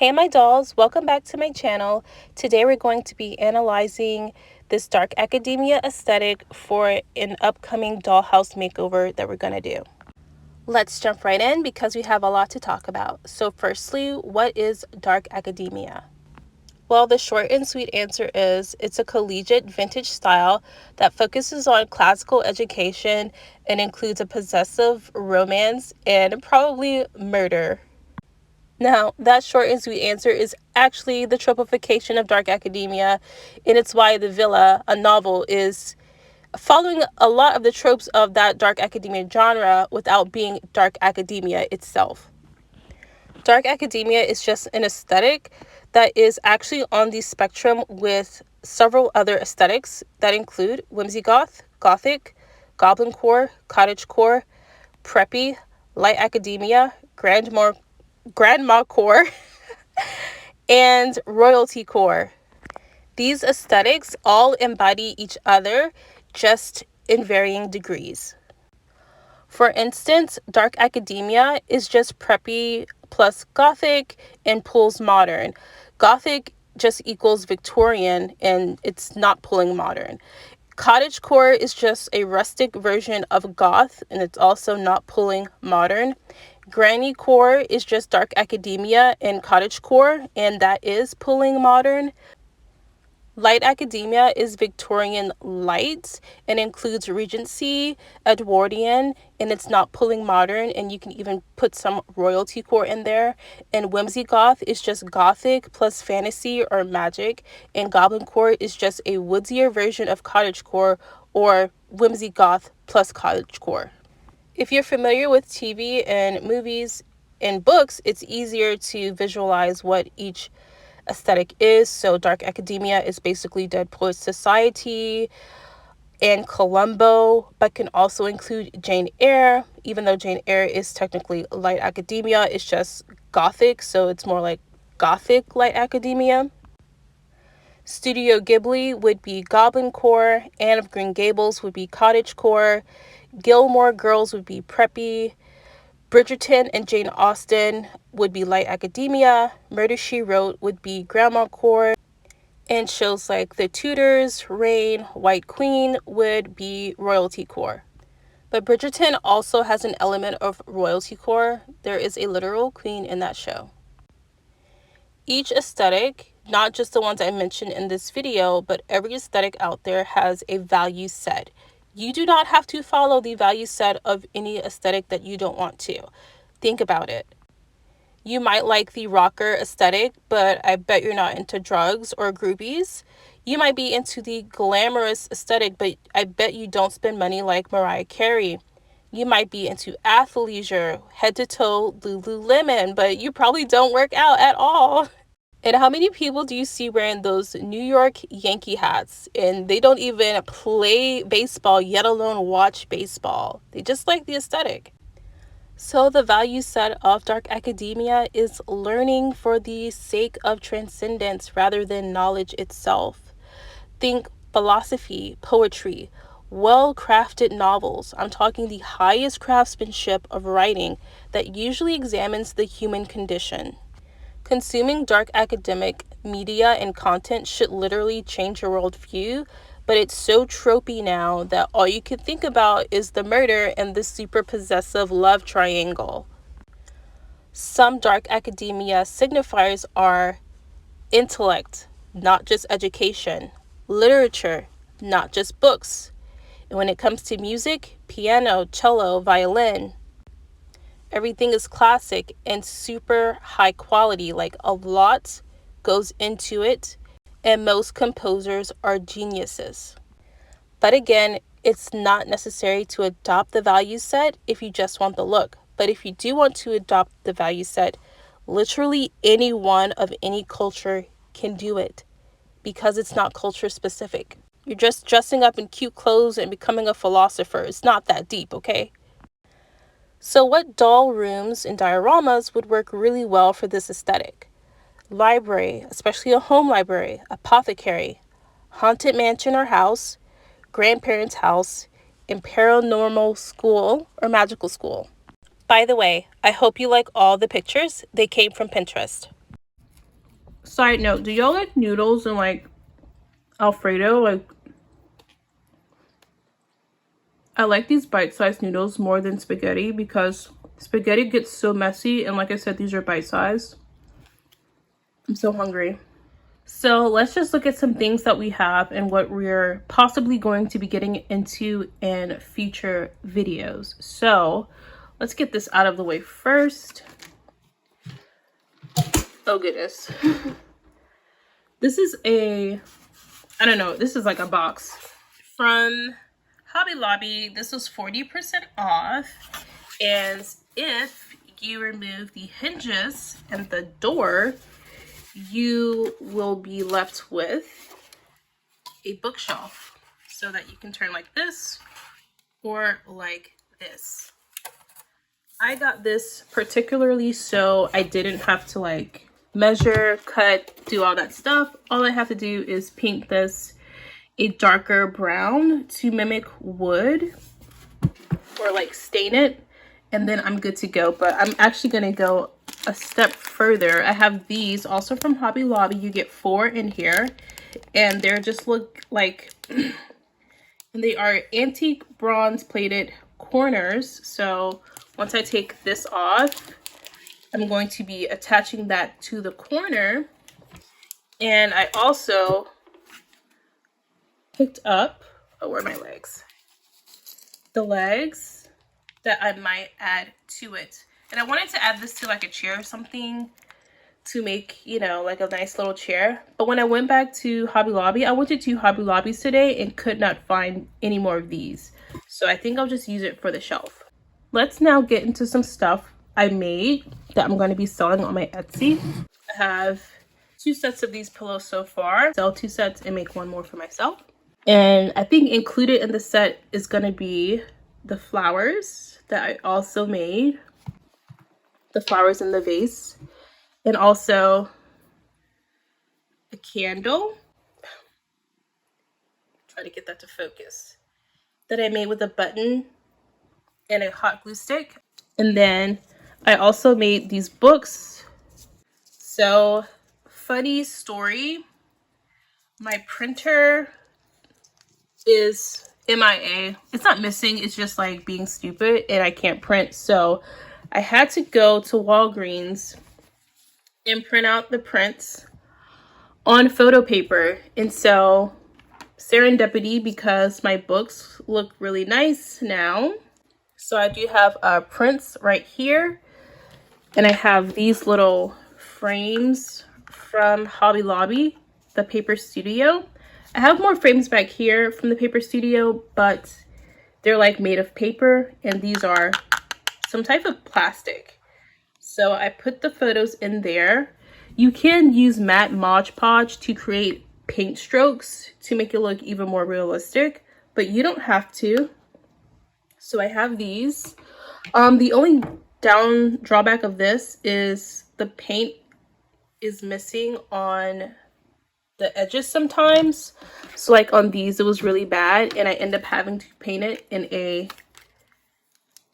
Hey my dolls, welcome back to my channel. Today we're going to be analyzing this dark academia aesthetic for an upcoming dollhouse makeover that we're going to do. Let's jump right in because we have a lot to talk about. So firstly, what is dark academia? Well, the short and sweet answer is it's a collegiate vintage style that focuses on classical education and includes a possessive romance and probably murder. Now, that short and sweet answer is actually the tropification of dark academia, and it's why The Villa, a novel, is following a lot of the tropes of that dark academia genre without being dark academia itself. Dark academia is just an aesthetic that is actually on the spectrum with several other aesthetics that include whimsy goth, gothic, goblin core, cottage core, preppy, light academia, grandma core, and royalty core. These aesthetics all embody each other, just in varying degrees. For instance, dark academia is just preppy plus gothic and pulls modern. Gothic just equals Victorian and it's not pulling modern. Cottagecore is just a rustic version of goth and it's also not pulling modern. Granny core is just dark academia and cottagecore, and that is pulling modern. Light academia is Victorian light and includes Regency, Edwardian, and it's not pulling modern, and you can even put some royalty core in there. And whimsy goth is just gothic plus fantasy or magic, and goblin core is just a woodsier version of cottage core or whimsy goth plus cottage core. If you're familiar with TV and movies and books, it's easier to visualize what each aesthetic is. So dark academia is basically Dead Poets Society and Columbo, but can also include Jane Eyre. Even though Jane Eyre is technically light academia, it's just gothic, so it's more like gothic light academia. Studio Ghibli would be Goblin Core, Anne of Green Gables would be Cottage Core, Gilmore Girls would be preppy, Bridgerton and Jane Austen would be light academia, Murder, She Wrote would be grandma core, and shows like The Tudors, Reign, White Queen would be royalty core. But Bridgerton also has an element of royalty core. There is a literal queen in that show. Each aesthetic, not just the ones I mentioned in this video, but every aesthetic out there has a value set. You do not have to follow the value set of any aesthetic that you don't want to. Think about it. You might like the rocker aesthetic, but I bet you're not into drugs or groupies. You might be into the glamorous aesthetic, but I bet you don't spend money like Mariah Carey. You might be into athleisure, head to toe Lululemon, but you probably don't work out at all. And how many people do you see wearing those New York Yankee hats and they don't even play baseball, yet alone watch baseball? They just like the aesthetic. So the value set of dark academia is learning for the sake of transcendence rather than knowledge itself. Think philosophy, poetry, well-crafted novels. I'm talking the highest craftsmanship of writing that usually examines the human condition. Consuming dark academic media and content should literally change your worldview, but it's so tropey now that all you can think about is the murder and the super possessive love triangle. Some dark academia signifiers are intellect, not just education, literature, not just books. And when it comes to music, piano, cello, violin, everything is classic and super high quality, like a lot goes into it, and most composers are geniuses. But again, it's not necessary to adopt the value set if you just want the look. But if you do want to adopt the value set, literally anyone of any culture can do it because it's not culture specific. You're just dressing up in cute clothes and becoming a philosopher. It's not that deep, okay? So what doll rooms and dioramas would work really well for this aesthetic? Library, especially a home library, apothecary, haunted mansion or house, grandparents' house, and paranormal school or magical school. By the way, I hope you like all the pictures. They came from Pinterest. Side note, do y'all like noodles and like Alfredo? Like, I like these bite-sized noodles more than spaghetti because spaghetti gets so messy, and like I said, these are bite-sized. I'm so hungry. So let's just look at some things that we have and what we're possibly going to be getting into in future videos. So let's get this out of the way first. Oh goodness. This is I don't know, this is like a box from Hobby Lobby. This was 40% off. And if you remove the hinges and the door, you will be left with a bookshelf so that you can turn like this or like this. I got this particularly so I didn't have to like measure, cut, do all that stuff. All I have to do is paint this a darker brown to mimic wood or like stain it, and then I'm good to go. But I'm actually gonna go a step further. I have these also from Hobby Lobby. You get 4 in here, and they're just look like and they are antique bronze plated corners. So once I take this off, I'm going to be attaching that to the corner. And I also picked up, oh, where are my legs? The legs that I might add to it. And I wanted to add this to like a chair or something to make, you know, like a nice little chair. But when I went back to Hobby Lobby, I went to 2 Hobby Lobbies today and could not find any more of these. So I think I'll just use it for the shelf. Let's now get into some stuff I made that I'm going to be selling on my Etsy. I have 2 sets of these pillows so far. Sell 2 sets and make 1 more for myself. And I think included in the set is going to be the flowers that I also made. The flowers in the vase. And also a candle. Try to get that to focus. That I made with a button and a hot glue stick. And then I also made these books. So, funny story. My printer is MIA. It's not missing, it's just like being stupid and I can't print. So I had to go to Walgreens and print out the prints on photo paper. And so serendipity, because my books look really nice now. So I do have prints right here. And I have these little frames from Hobby Lobby, the Paper Studio. I have more frames back here from the Paper Studio, but they're like made of paper and these are some type of plastic. So I put the photos in there. You can use matte Mod Podge to create paint strokes to make it look even more realistic, but you don't have to. So I have these. The only drawback of this is the paint is missing on the edges sometimes. So like on these it was really bad and I end up having to paint it in a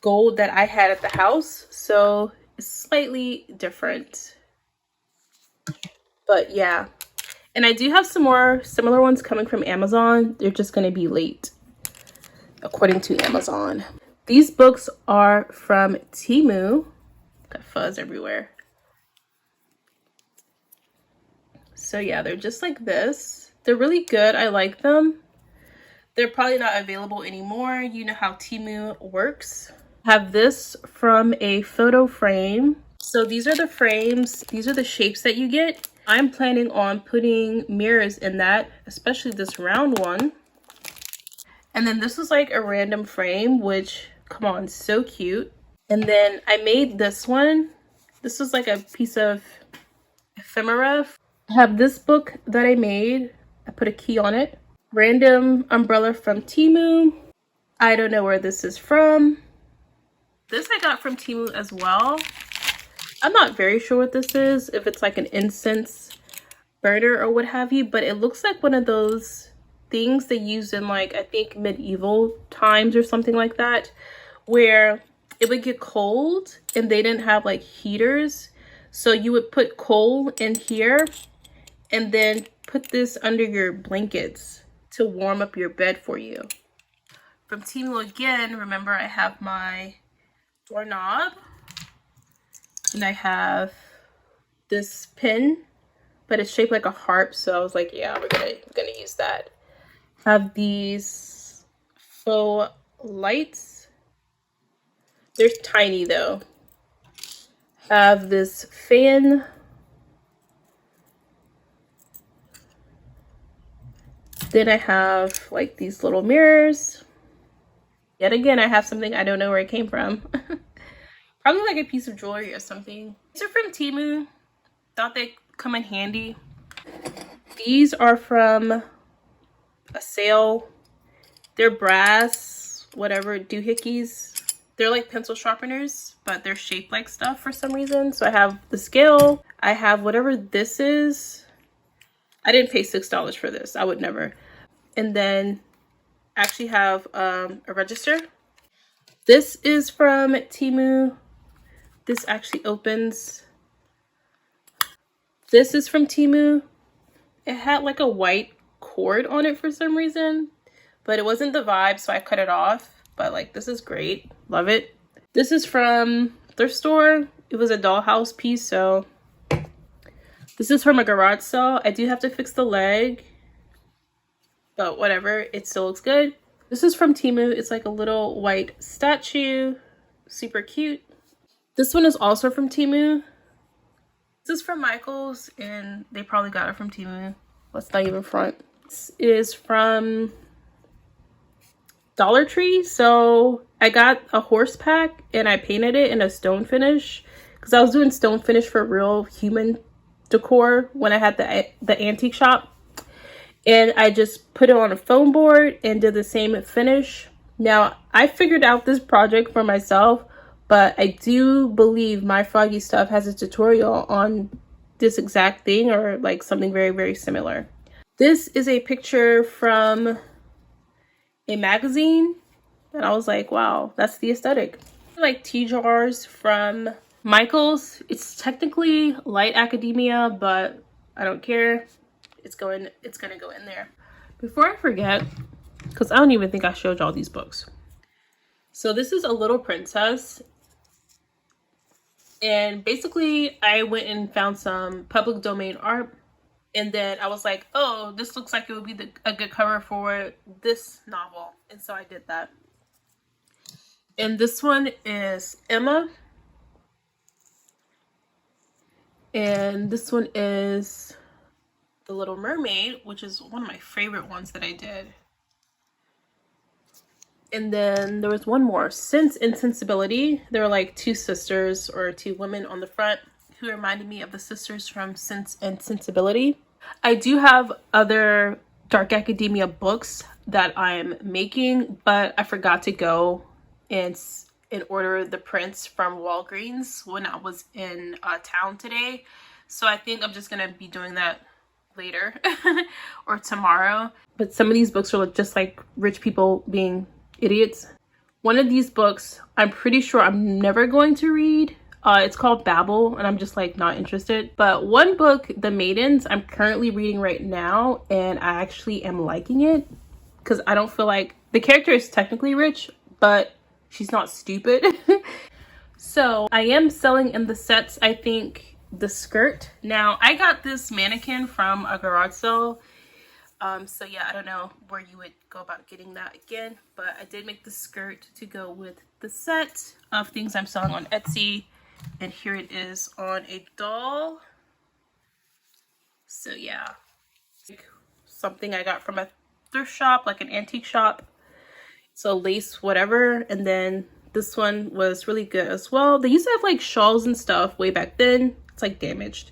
gold that I had at the house, so it's slightly different. But yeah, and I do have some more similar ones coming from Amazon. They're just going to be late according to Amazon. These books are from Temu. Got fuzz everywhere. So yeah, they're just like this. They're really good. I like them. They're probably not available anymore. You know how Temu works. I have this from a photo frame. So these are the frames. These are the shapes that you get. I'm planning on putting mirrors in that, especially this round one. And then this was like a random frame, which, come on, so cute. And then I made this one. This was like a piece of ephemera. I have this book that I made. I put a key on it. Random umbrella from Temu. I don't know where this is from. This I got from Temu as well. I'm not very sure what this is, if it's like an incense burner or what have you, but it looks like one of those things they used in like, I think medieval times or something like that, where it would get cold and they didn't have like heaters. So you would put coal in here And then put this under your blankets to warm up your bed for you. From Temu again, remember I have my doorknob. And I have this pin, but it's shaped like a harp. So I was like, yeah, we're gonna use that. Have these faux lights. They're tiny though. Have this fan. Then I have like these little mirrors. Yet again, I have something I don't know where it came from. Probably like a piece of jewelry or something. These are from Temu. Thought they'd come in handy. These are from a sale. They're brass, whatever, doohickeys. They're like pencil sharpeners, but they're shaped like stuff for some reason. So I have the scale. I have whatever this is. I didn't pay $6 for this. I would never. And then I actually have a register. This is from Temu. This actually opens. This is from Temu. It had like a white cord on it for some reason, but it wasn't the vibe, so I cut it off. But like, this is great. Love it. This is from thrift store. It was a Dollhouse piece, so this is from a garage sale. I do have to fix the leg, but whatever, it still looks good. This is from Temu. It's like a little white statue. Super cute. This one is also from Temu. This is from Michael's, and they probably got it from Temu. Let's not even front. This is from Dollar Tree. So I got a horse pack and I painted it in a stone finish because I was doing stone finish for real human decor when I had the antique shop. And I just put it on a foam board and did the same finish. Now, I figured out this project for myself, but I do believe My Froggy Stuff has a tutorial on this exact thing or like something very, very similar. This is a picture from a magazine. And I was like, wow, that's the aesthetic. Like tea jars from Michael's. It's technically light academia, but I don't care. It's gonna go in there. Before I forget, because I don't even think I showed y'all these books. So this is A Little Princess. And basically I went and found some public domain art. And then I was like, oh, this looks like it would be a good cover for this novel. And so I did that. And this one is Emma. And this one is The Little Mermaid, which is one of my favorite ones that I did. And then there was one more, Sense and Sensibility. There were like two sisters or two women on the front who reminded me of the sisters from Sense and Sensibility. I do have other dark academia books that I'm making, but I forgot to go and order the prints from Walgreens when I was in town today. So I think I'm just gonna be doing that later or tomorrow. But some of these books are just like rich people being idiots. One of these books I'm pretty sure I'm never going to read. It's called Babel, and I'm just like not interested. But one book, The Maidens, I'm currently reading right now, and I actually am liking it because I don't feel like the character is technically rich, but she's not stupid. So I am selling in the sets, I think, the skirt. Now I got this mannequin from a garage sale. So yeah, I don't know where you would go about getting that again, but I did make the skirt to go with the set of things I'm selling on Etsy. And here it is on a doll. So yeah, something I got from a thrift shop, like an antique shop. So lace, whatever. And then this one was really good as well. They used to have like shawls and stuff way back then. It's like damaged.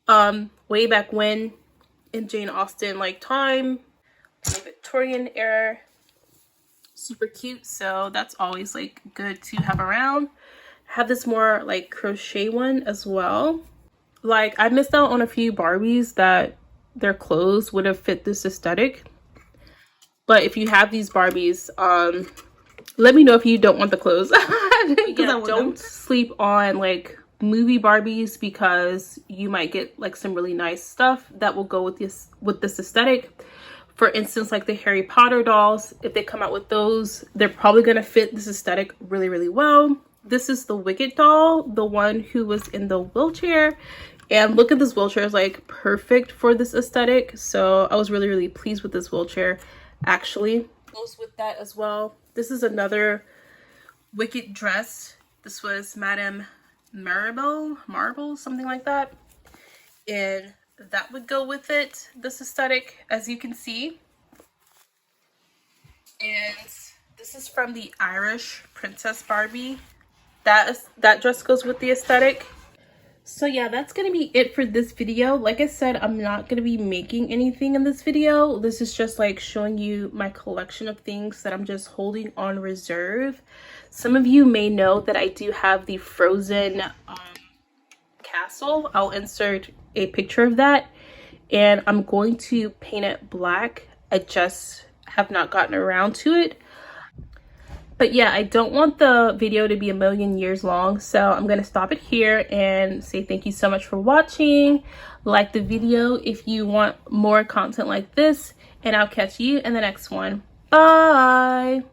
Way back when in Jane Austen like time, like Victorian era. Super cute. So that's always like good to have around. Have this more like crochet one as well. Like I missed out on a few Barbies that their clothes would have fit this aesthetic. But if you have these Barbies, let me know if you don't want the clothes. Because yeah, don't sleep on like movie Barbies because you might get like some really nice stuff that will go with this aesthetic. For instance, like the Harry Potter dolls, if they come out with those, they're probably going to fit this aesthetic really, really well. This is the Wicked doll, the one who was in the wheelchair. And look at this wheelchair, is like perfect for this aesthetic. So I was really, really pleased with this wheelchair actually. Goes with that as well. This is another Wicked dress. This was Madame Marble, something like that. And that would go with it, this aesthetic, as you can see. And this is from the Irish Princess Barbie. That dress goes with the aesthetic. So yeah, that's gonna be it for this video. Like I said, I'm not gonna be making anything in this video. This is just like showing you my collection of things that I'm just holding on reserve. Some of you may know that I do have the Frozen castle. I'll insert a picture of that, and I'm going to paint it black. I just have not gotten around to it. But yeah, I don't want the video to be a million years long, so I'm going to stop it here and say thank you so much for watching. Like the video if you want more content like this, and I'll catch you in the next one. Bye!